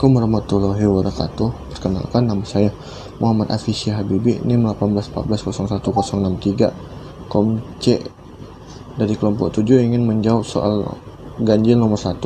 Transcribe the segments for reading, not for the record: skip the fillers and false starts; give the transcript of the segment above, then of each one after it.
Assalamualaikum warahmatullahi wabarakatuh. Perkenalkan, nama saya Muhammad Afisy Habibi, NIM 1814063, Kom C dari kelompok 7 ingin menjawab soal ganjil nomor 1.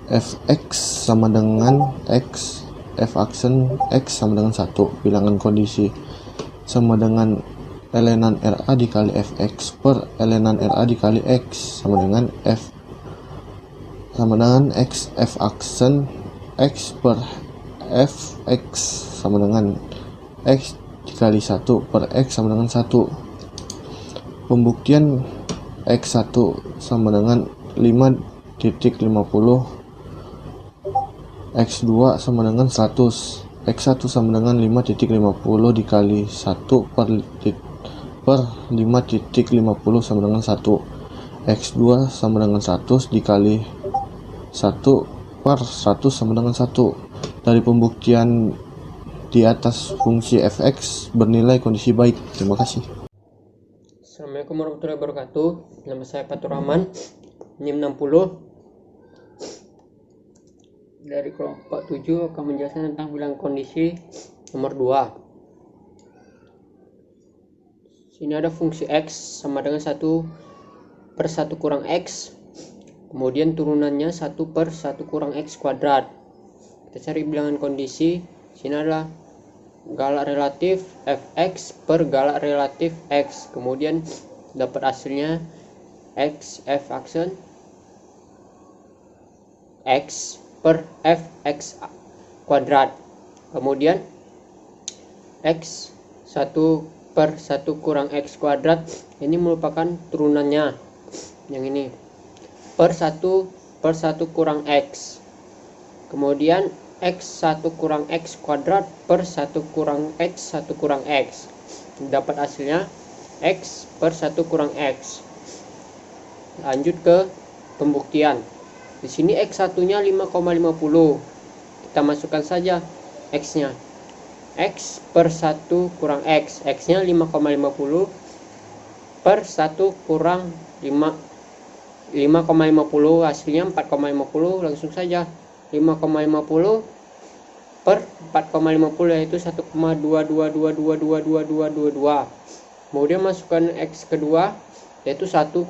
Fx sama dengan X, F aksen X sama dengan 1, bilangan kondisi sama dengan elenan RA dikali Fx per elenan RA dikali X sama dengan F sama dengan X, F aksen X per Fx sama dengan X dikali 1 per X sama dengan 1. Pembuktian X1 sama dengan 5.50, X2 sama dengan 100, X1 sama dengan 5.50 dikali 1 per 5.50 sama dengan 1, X2 sama dengan 100 dikali 1 per 100 sama dengan 1. Dari pembuktian di atas, fungsi fx bernilai kondisi baik. Terima kasih. Assalamualaikum warahmatullahi wabarakatuh. Nama saya Fatur Rahman, NIM 60 dari kelompok 7 akan menjelaskan tentang bilangan kondisi nomor 2. Sini ada fungsi x sama dengan 1 per 1 kurang x, kemudian turunannya 1 per 1 kurang x kuadrat. Kita cari bilangan kondisi. Sini adalah galak relatif fx per galak relatif x, kemudian dapat hasilnya x f aksen x per fx kuadrat, kemudian x 1 per 1 kurang x kuadrat ini merupakan turunannya yang ini per 1 kurang x, kemudian x 1 kurang x kuadrat per 1 kurang x 1 kurang x, dapat hasilnya x per 1 kurang x. Lanjut ke pembuktian. Di sini x1 nya 5,50, kita masukkan saja x nya, x per 1 kurang x, x nya 5,50 per 1 kurang 5,50, hasilnya 4,50. langsung saja 5,50 per 4,50 yaitu 1,22222222. Kemudian masukkan x kedua yaitu 1,00,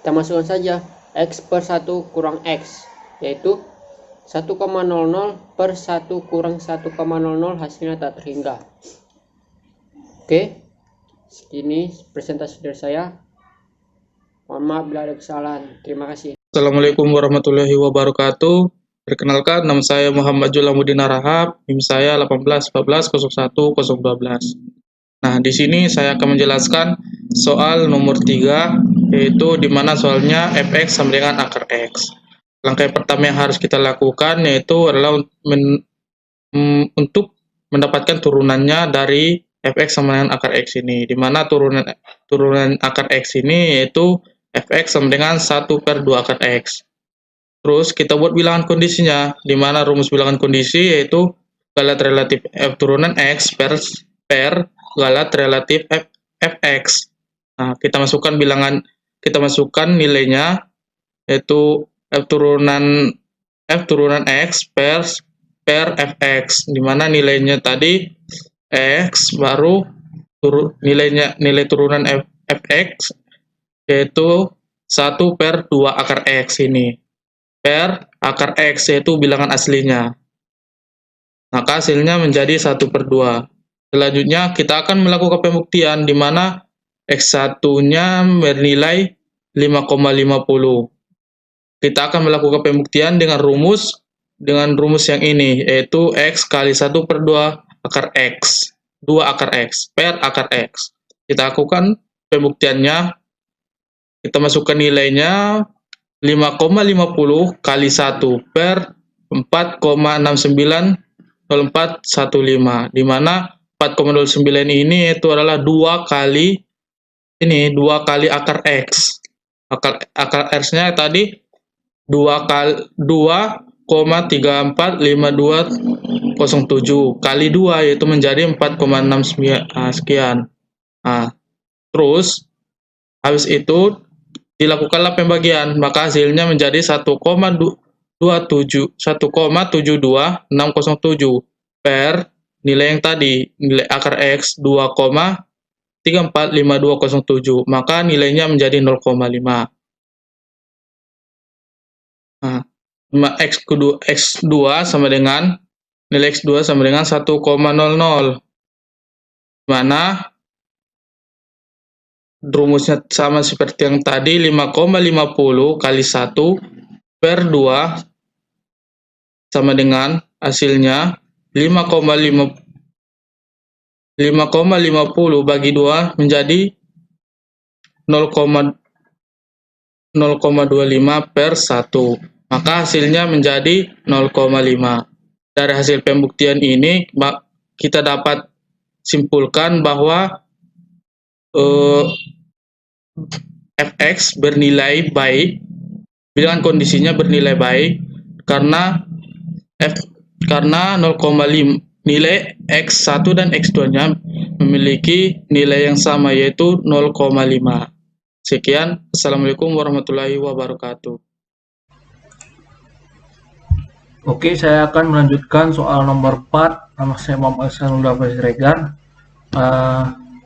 kita masukkan saja x per 1 kurang x yaitu 1,00 per 1 kurang 1,00, hasilnya tak terhingga. Oke, segini presentasi dari saya. Mohon maaf bila ada kesalahan. Terima kasih. Assalamualaikum warahmatullahi wabarakatuh. Perkenalkan, nama saya Muhammad Julamuddin Arahab, NIM saya 181401012. Nah, di sini saya akan menjelaskan soal nomor 3, yaitu di mana soalnya fx sama dengan akar x. Langkah pertama yang harus kita lakukan yaitu adalah untuk mendapatkan turunannya dari fx sama dengan akar x ini. Di mana turunan akar x ini yaitu fx sama dengan 1 per 2 akar x. Terus kita buat bilangan kondisinya, di mana rumus bilangan kondisi yaitu galat relatif f turunan x per galat relatif fx. Nah, kita masukkan nilainya yaitu f turunan x per fx, di mana nilainya tadi x baru nilai turunan fx yaitu 1 per 2 akar x ini per akar x yaitu bilangan aslinya, maka hasilnya menjadi 1 per 2. Selanjutnya kita akan melakukan pembuktian di mana x1 nya bernilai 5,50. Kita akan melakukan pembuktian dengan rumus yang ini yaitu x kali 1 per 2 akar x, 2 akar x per akar x. Kita lakukan pembuktiannya. Kita masukkan nilainya 5,50 kali 1 per 4,690415, di mana 4,09 ini itu adalah 2 kali akar x. Akar x-nya tadi 2,345207 kali 2 yaitu menjadi 4,69 sekian. Nah, terus habis itu dilakukanlah pembagian, maka hasilnya menjadi 1,2 1,72607 per nilai yang tadi, nilai akar X 2,345207, maka nilainya menjadi 0,5. Nah, X2 sama dengan nilai X2 sama dengan 1,00, mana rumusnya sama seperti yang tadi, 5,50 kali 1 per 2 sama dengan hasilnya 5,50 bagi 2 menjadi 0,25 per 1. Maka hasilnya menjadi 0,5. Dari hasil pembuktian ini kita dapat simpulkan bahwa fx bernilai baik, bilangan kondisinya bernilai baik karena 0,5 nilai X1 dan X2-nya memiliki nilai yang sama, yaitu 0,5. Sekian, Assalamualaikum warahmatullahi wabarakatuh. Oke, saya akan melanjutkan soal nomor 4. Nama saya Muhammad Sanullah Siregar.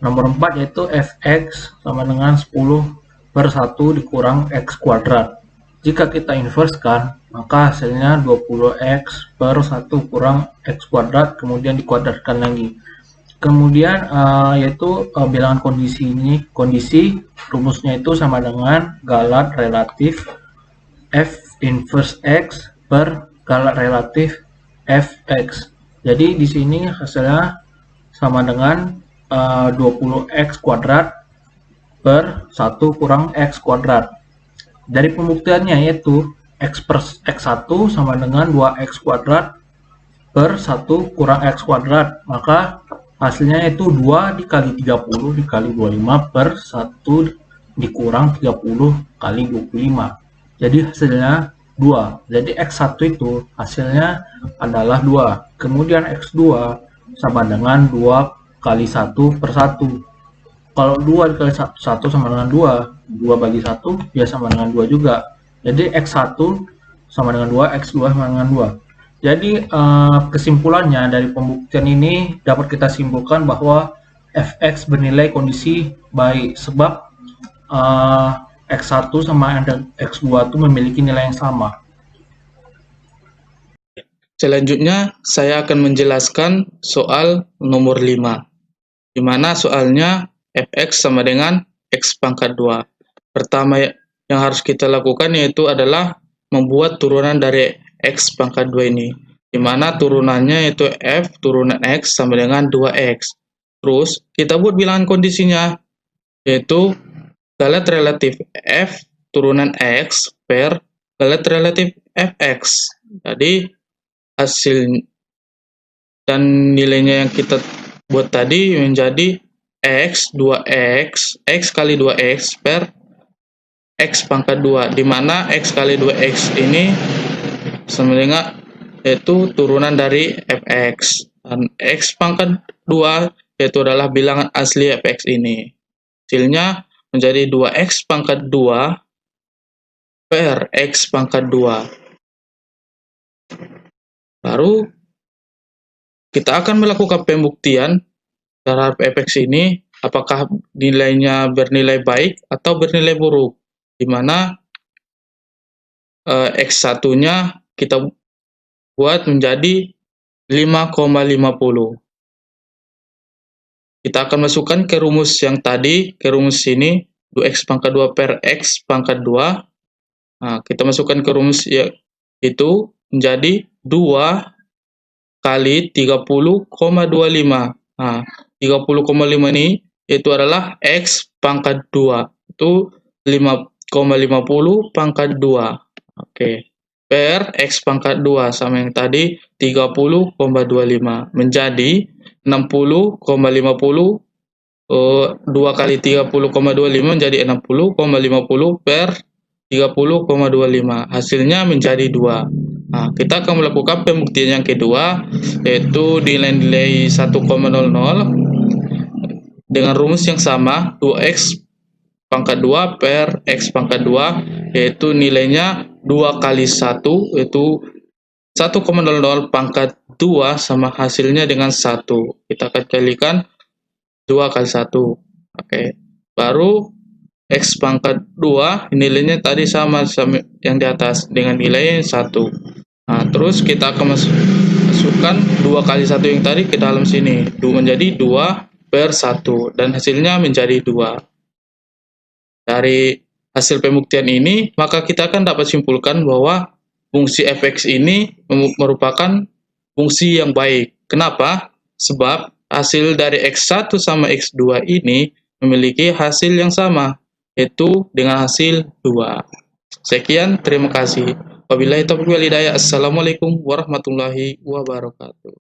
Nomor 4 yaitu fx sama dengan 10/1 dikurang x kuadrat. Jika kita inversekan, maka hasilnya 20x/1 kurang x kuadrat, kemudian dikuadratkan lagi. Kemudian yaitu bilangan kondisi rumusnya itu sama dengan galat relatif f inverse x per galat relatif fx. Jadi di sini hasilnya sama dengan 20x kuadrat per 1 kurang x kuadrat. Dari pembuktiannya yaitu x1 sama dengan 2x kuadrat per 1 kurang x kuadrat, maka hasilnya itu 2 dikali 30 dikali 25 per 1 dikurang 30 kali 25. Jadi hasilnya 2. Jadi x1 itu hasilnya adalah 2. Kemudian x2 sama dengan 2 kali 1 per 1. Kalau 2 dikali 1 sama dengan 2, 2 bagi 1 ya sama dengan 2 juga. Jadi x1 sama dengan 2, x2 sama dengan 2. Jadi kesimpulannya dari pembuktian ini dapat kita simpulkan bahwa fx bernilai kondisi baik, sebab x1 sama x2 itu memiliki nilai yang sama. Selanjutnya, saya akan menjelaskan soal nomor 5. Di mana soalnya fx sama dengan x pangkat 2. Pertama yang harus kita lakukan yaitu adalah membuat turunan dari x pangkat 2 ini. Di mana turunannya yaitu f turunan x sama dengan 2x. Terus kita buat bilangan kondisinya, yaitu galat relatif f turunan x per galat relatif fx. Jadi hasil dan nilainya yang kita buat tadi menjadi x 2x, x kali 2x per x pangkat 2, di mana x kali 2x ini sama dengan yaitu turunan dari fx, dan x pangkat 2 yaitu adalah bilangan asli fx ini. Hasilnya menjadi 2x pangkat 2 per x pangkat 2. Baru kita akan melakukan pembuktian terhadap fx ini, apakah nilainya bernilai baik atau bernilai buruk, di mana x1-nya kita buat menjadi 5,50. Kita akan masukkan ke rumus yang tadi, ke rumus ini, 2x pangkat 2 per x pangkat 2. Nah, kita masukkan ke rumus itu menjadi 2 kali 30,25. Nah, 30,5 ini itu adalah x pangkat 2. Itu 5,50 pangkat 2. Oke. Per x pangkat 2 sama yang tadi 30,25 menjadi 60,50. 2 kali 30,25 menjadi 60,50 per 30,25. Hasilnya menjadi 2. Nah, kita akan melakukan pembuktian yang kedua, yaitu nilai-nilai 1,00 dengan rumus yang sama, 2x pangkat 2 per x pangkat 2, yaitu nilainya 2 kali 1 itu 1,00 pangkat 2 sama hasilnya dengan 1. Kita akan kalikan 2 kali 1. Oke. Baru X pangkat 2 nilainya tadi sama yang di atas dengan nilai 1. Nah, terus kita akan masukkan 2 kali 1 yang tadi ke dalam sini. Menjadi 2/1 dan hasilnya menjadi 2. Dari hasil pembuktian ini, maka kita akan dapat simpulkan bahwa fungsi f(x) ini merupakan fungsi yang baik. Kenapa? Sebab hasil dari x1 sama x2 ini memiliki hasil yang sama, yaitu dengan hasil 2. Sekian, terima kasih. Wabillahi taufiq wal hidayah. Assalamualaikum warahmatullahi wabarakatuh.